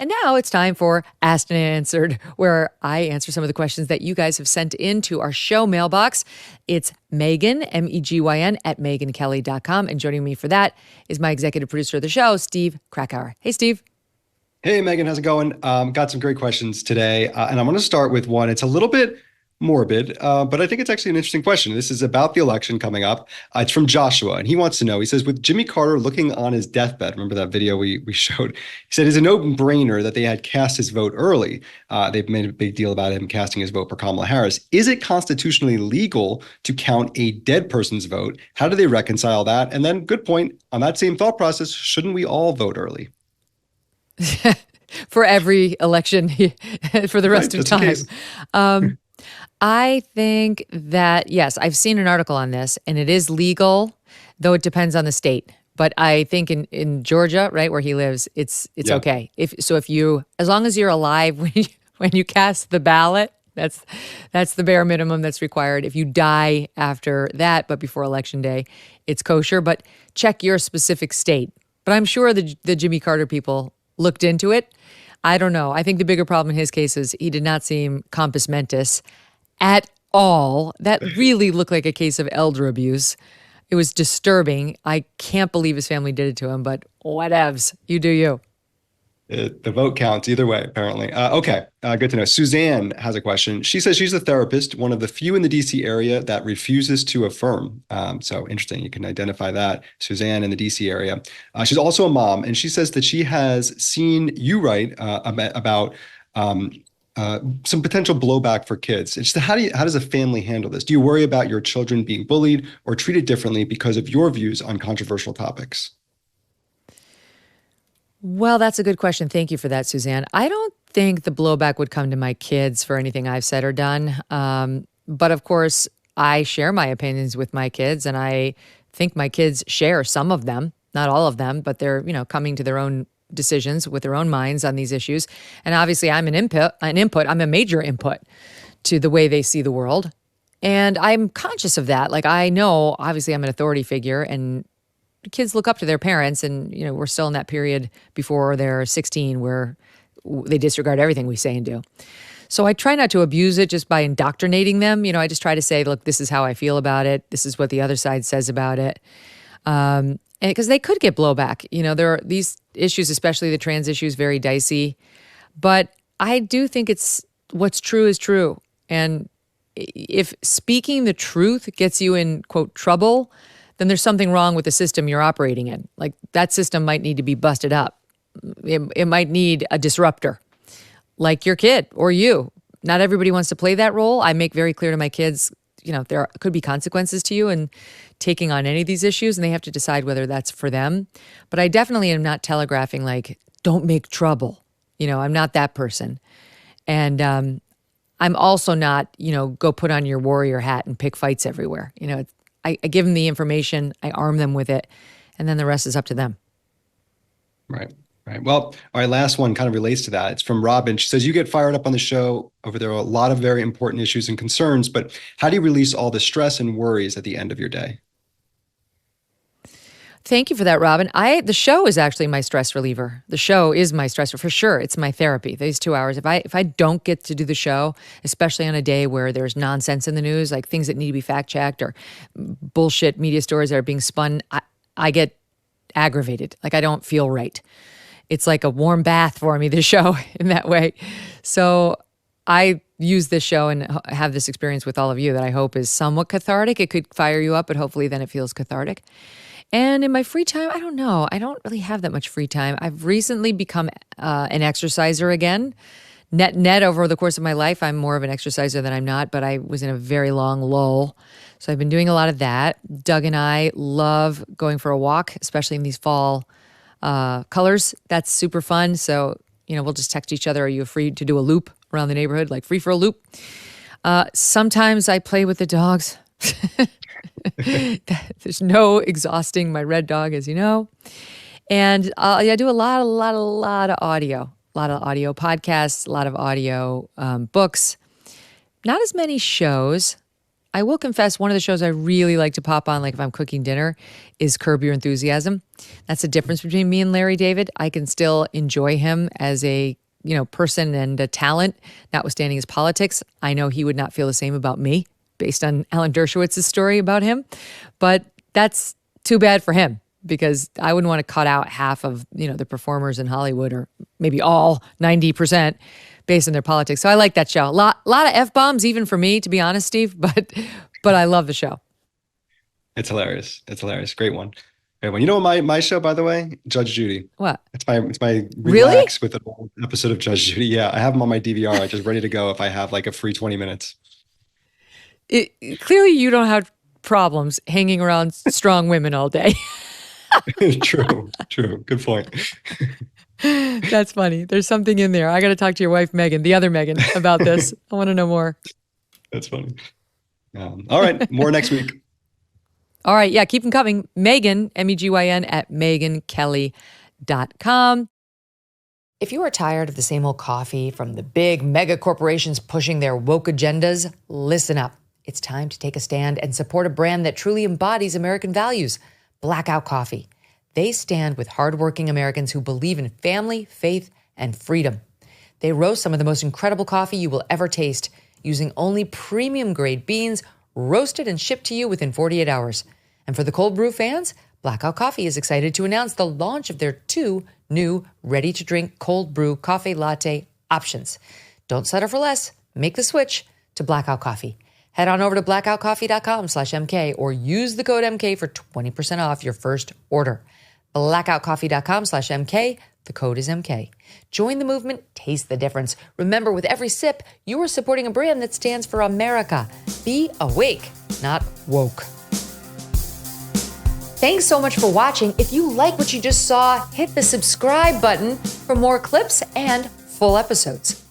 And now it's time for Asked and Answered, where I answer some of the questions that you guys have sent into our show mailbox. It's Megyn, Megyn, at megynkelly.com. And joining me for that is my executive producer of the show, Steve Krakauer. Hey, Steve. Hey, Megan, how's it going? Got some great questions today. And I'm going to start with one. It's a little bit morbid, but I think it's actually an interesting question. This is about the election coming up. It's from Joshua, and he wants to know, he says, with Jimmy Carter looking on his deathbed, remember that video we showed? He said, it's a no-brainer that they had cast his vote early. They've made a big deal about him casting his vote for Kamala Harris. Is it constitutionally legal to count a dead person's vote? How do they reconcile that? And then, good point, on that same thought process, shouldn't we all vote early? For every election for the rest of time. I think that, yes, I've seen an article on this, and it is legal, though it depends on the state. But I think in Georgia, right, where he lives, it's okay. If you, as long as you're alive when you cast the ballot, that's the bare minimum that's required. If you die after that, but before Election Day, it's kosher. But check your specific state. But I'm sure the Jimmy Carter people looked into it. I don't know. I think the bigger problem in his case is he did not seem compos mentis at all. That really looked like a case of elder abuse. It was disturbing. I can't believe his family did it to him, but whatevs. You do you. The vote counts either way, apparently. Okay, good to know. Suzanne has a question. She says she's a therapist, one of the few in the DC area that refuses to affirm. So interesting. You can identify that, Suzanne, in the DC area. She's also a mom, and she says that she has seen you write about some potential blowback for kids. It's how does a family handle this? Do you worry about your children being bullied or treated differently because of your views on controversial topics? Well, that's a good question. Thank you for that, Suzanne. I don't think the blowback would come to my kids for anything I've said or done. But of course, I share my opinions with my kids, and I think my kids share some of them, not all of them, but they're, coming to their own decisions with their own minds on these issues. And obviously I'm I'm a major input to the way they see the world. And I'm conscious of that. Like, I know, obviously I'm an authority figure, and kids look up to their parents, and we're still in that period before they're 16 where they disregard everything we say and do. So I try not to abuse it just by indoctrinating them. I just try to say, look, this is how I feel about it. This is what the other side says about it. And because they could get blowback. There are these issues, especially the trans issues, very dicey. But I do think it's what's true is true. And if speaking the truth gets you in, quote, trouble, then there's something wrong with the system you're operating in. Like, that system might need to be busted up. It might need a disruptor, like your kid or you. Not everybody wants to play that role. I make very clear to my kids, there could be consequences to you in taking on any of these issues, and they have to decide whether that's for them. But I definitely am not telegraphing, like, don't make trouble. I'm not that person. And I'm also not, go put on your warrior hat and pick fights everywhere. I give them the information, I arm them with it, and then the rest is up to them. Right. Well, all right, last one kind of relates to that. It's from Robin. She says, you get fired up on the show over there are a lot of very important issues and concerns, but how do you release all the stress and worries at the end of your day? Thank you for that, Robin. The show is actually my stress reliever. The show is my stress for sure. It's my therapy. These 2 hours. If I don't get to do the show, especially on a day where there's nonsense in the news, like things that need to be fact checked or bullshit media stories that are being spun, I get aggravated. Like, I don't feel right. It's like a warm bath for me, this show, in that way. So I use this show and have this experience with all of you that I hope is somewhat cathartic. It could fire you up, but hopefully then it feels cathartic. And in my free time, I don't know. I don't really have that much free time. I've recently become an exerciser again. Net over the course of my life, I'm more of an exerciser than I'm not, but I was in a very long lull. So I've been doing a lot of that. Doug and I love going for a walk, especially in these fall colors. That's super fun. So, we'll just text each other, are you free to do a loop around the neighborhood, like free for a loop? Sometimes I play with the dogs. There's no exhausting my red dog, as you know. And I do a lot of audio podcasts, a lot of audio books. Not as many shows. I will confess one of the shows I really like to pop on, like if I'm cooking dinner, is Curb Your Enthusiasm. That's the difference between me and Larry David. I can still enjoy him as a person and a talent, notwithstanding his politics. I know he would not feel the same about me based on Alan Dershowitz's story about him, but that's too bad for him because I wouldn't want to cut out half of, the performers in Hollywood, or maybe all 90%. Based on their politics. So I like that show. A lot of F-bombs, even for me, to be honest, Steve, but I love the show. It's hilarious. It's hilarious. Great one. Great one. You know my show, by the way? Judge Judy. What? It's my Really? relax with an old episode of Judge Judy. Yeah, I have them on my DVR. I'm just ready to go if I have like a free 20 minutes. Clearly you don't have problems hanging around strong women all day. True. Good point. That's funny. There's something in there. I got to talk to your wife, Megyn, the other Megyn, about this. I want to know more. That's funny. All right. More next week. All right. Yeah. Keep them coming. Megyn, Megyn at MegynKelly.com. If you are tired of the same old coffee from the big mega corporations pushing their woke agendas, listen up. It's time to take a stand and support a brand that truly embodies American values, Blackout Coffee. They stand with hardworking Americans who believe in family, faith, and freedom. They roast some of the most incredible coffee you will ever taste using only premium-grade beans, roasted and shipped to you within 48 hours. And for the cold brew fans, Blackout Coffee is excited to announce the launch of their 2 new ready-to-drink cold brew coffee latte options. Don't settle for less. Make the switch to Blackout Coffee. Head on over to blackoutcoffee.com/MK or use the code MK for 20% off your first order. blackoutcoffee.com/MK. The code is MK. Join the movement, taste the difference. Remember, with every sip, you are supporting a brand that stands for America. Be awake, not woke. Thanks so much for watching. If you like what you just saw, hit the subscribe button for more clips and full episodes.